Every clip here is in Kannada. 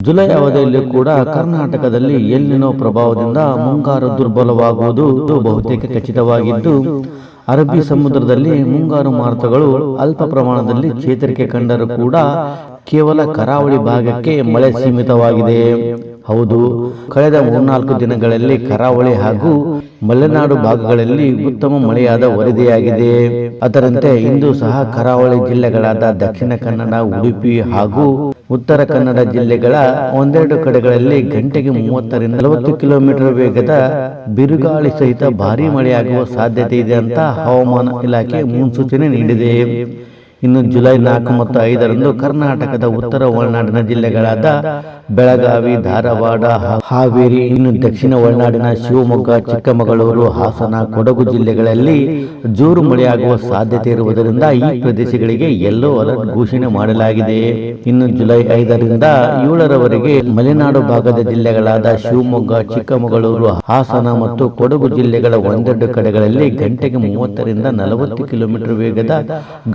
ಜುಲೈ ಅವಧಿಯಲ್ಲಿ ಕೂಡ ಕರ್ನಾಟಕದಲ್ಲಿ ಎಲ್ನಿನೋ ಪ್ರಭಾವದಿಂದ ಮುಂಗಾರು ದುರ್ಬಲವಾಗುವುದು ಬಹುತೇಕ ಖಚಿತವಾಗಿದ್ದು, ಅರಬ್ಬಿ ಸಮುದ್ರದಲ್ಲಿ ಮುಂಗಾರು ಮಾರುತಗಳು ಅಲ್ಪ ಪ್ರಮಾಣದಲ್ಲಿ ಚೇತರಿಕೆ ಕಂಡರೂ ಕೂಡ ಕೇವಲ ಕರಾವಳಿ ಭಾಗಕ್ಕೆ ಮಳೆ ಸೀಮಿತವಾಗಿದೆ. ಹೌದು, ಕಳೆದ 3-4 ದಿನಗಳಲ್ಲಿ ಕರಾವಳಿ ಹಾಗೂ ಮಲೆನಾಡು ಭಾಗಗಳಲ್ಲಿ ಉತ್ತಮ ಮಳೆಯಾದ ವರದಿಯಾಗಿದೆ. ಅದರಂತೆ ಇಂದು ಸಹ ಕರಾವಳಿ ಜಿಲ್ಲೆಗಳಾದ ದಕ್ಷಿಣ ಕನ್ನಡ, ಉಡುಪಿ ಹಾಗೂ ಉತ್ತರ ಕನ್ನಡ ಜಿಲ್ಲೆಗಳ ಒಂದೆರಡು ಕಡೆಗಳಲ್ಲಿ ಗಂಟೆಗೆ 30-40 ಕಿಲೋಮೀಟರ್ ವೇಗದ ಬಿರುಗಾಳಿ ಸಹಿತ ಭಾರೀ ಮಳೆಯಾಗುವ ಸಾಧ್ಯತೆ ಇದೆ ಅಂತ ಹವಾಮಾನ ಇಲಾಖೆ ಮುನ್ಸೂಚನೆ ನೀಡಿದೆ. ಇನ್ನು ಜುಲೈ 4 ಮತ್ತು 5ರಂದು ಕರ್ನಾಟಕದ ಉತ್ತರ ಒಳನಾಡಿನ ಜಿಲ್ಲೆಗಳಾದ ಬೆಳಗಾವಿ, ಧಾರವಾಡ, ಹಾವೇರಿ, ಇನ್ನು ದಕ್ಷಿಣ ಒಳನಾಡಿನ ಶಿವಮೊಗ್ಗ, ಚಿಕ್ಕಮಗಳೂರು, ಹಾಸನ, ಕೊಡಗು ಜಿಲ್ಲೆಗಳಲ್ಲಿ ಜೋರು ಮಳೆಯಾಗುವ ಸಾಧ್ಯತೆ ಇರುವುದರಿಂದ ಈ ಪ್ರದೇಶಗಳಿಗೆ ಯೆಲ್ಲೋ ಅಲರ್ಟ್ ಘೋಷಣೆ ಮಾಡಲಾಗಿದೆ. ಇನ್ನು ಜುಲೈ 5ರಿಂದ 7ರವರೆಗೆ ಮಲೆನಾಡು ಭಾಗದ ಜಿಲ್ಲೆಗಳಾದ ಶಿವಮೊಗ್ಗ, ಚಿಕ್ಕಮಗಳೂರು, ಹಾಸನ ಮತ್ತು ಕೊಡಗು ಜಿಲ್ಲೆಗಳ ಒಂದೆರಡು ಕಡೆಗಳಲ್ಲಿ ಗಂಟೆಗೆ 30-40 ಕಿಲೋಮೀಟರ್ ವೇಗದ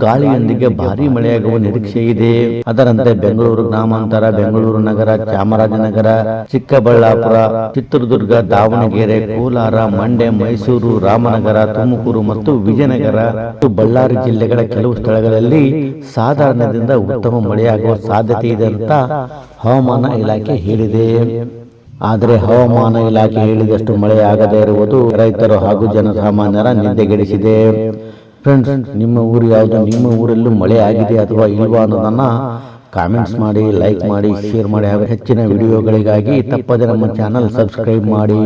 ಗಾಳಿಯೊಂದಿಗೆ ಭಾರೀ ಮಳೆಯಾಗುವ ನಿರೀಕ್ಷೆ ಇದೆ. ಅದರಂತೆ ಬೆಂಗಳೂರು ಗ್ರಾಮಾಂತರ, ಬೆಂಗಳೂರು ನಗರ, ಚಾಮರಾಜನಗರ, ಚಿಕ್ಕಬಳ್ಳಾಪುರ, ಚಿತ್ರದುರ್ಗ, ದಾವಣಗೆರೆ, ಕೋಲಾರ, ಮಂಡ್ಯ, ಮೈಸೂರು, ರಾಮನಗರ, ತುಮಕೂರು ಮತ್ತು ವಿಜಯನಗರ ಮತ್ತು ಬಳ್ಳಾರಿ ಜಿಲ್ಲೆಗಳ ಕೆಲವು ಸ್ಥಳಗಳಲ್ಲಿ ಸಾಧಾರಣದಿಂದ ಉತ್ತಮ ಮಳೆಯಾಗುವ ಸಾಧ್ಯತೆ ಇದೆ ಅಂತ ಹವಾಮಾನ ಇಲಾಖೆ ಹೇಳಿದೆ. ಆದರೆ ಹವಾಮಾನ ಇಲಾಖೆ ಹೇಳಿದಷ್ಟು ಮಳೆಯಾಗದೇ ಇರುವುದು ರೈತರು ಹಾಗೂ ಜನಸಾಮಾನ್ಯರ ನಿದ್ದೆಗೆಡಿಸಿದೆ. ಫ್ರೆಂಡ್ಸ್, ನಿಮ್ಮ ಊರು ಯಾವುದು? ನಿಮ್ಮ ಊರಲ್ಲೂ ಮಳೆ ಆಗಿದೆ ಅಥವಾ ಇಲ್ವಾ ಅನ್ನೋದನ್ನು ಕಾಮೆಂಟ್ಸ್ ಮಾಡಿ, ಲೈಕ್ ಮಾಡಿ, ಶೇರ್ ಮಾಡಿ ಹಾಗೂ ಹೆಚ್ಚಿನ ವಿಡಿಯೋಗಳಿಗಾಗಿ ತಪ್ಪದೆ ನಮ್ಮ ಚಾನಲ್ ಸಬ್ಸ್ಕ್ರೈಬ್ ಮಾಡಿ.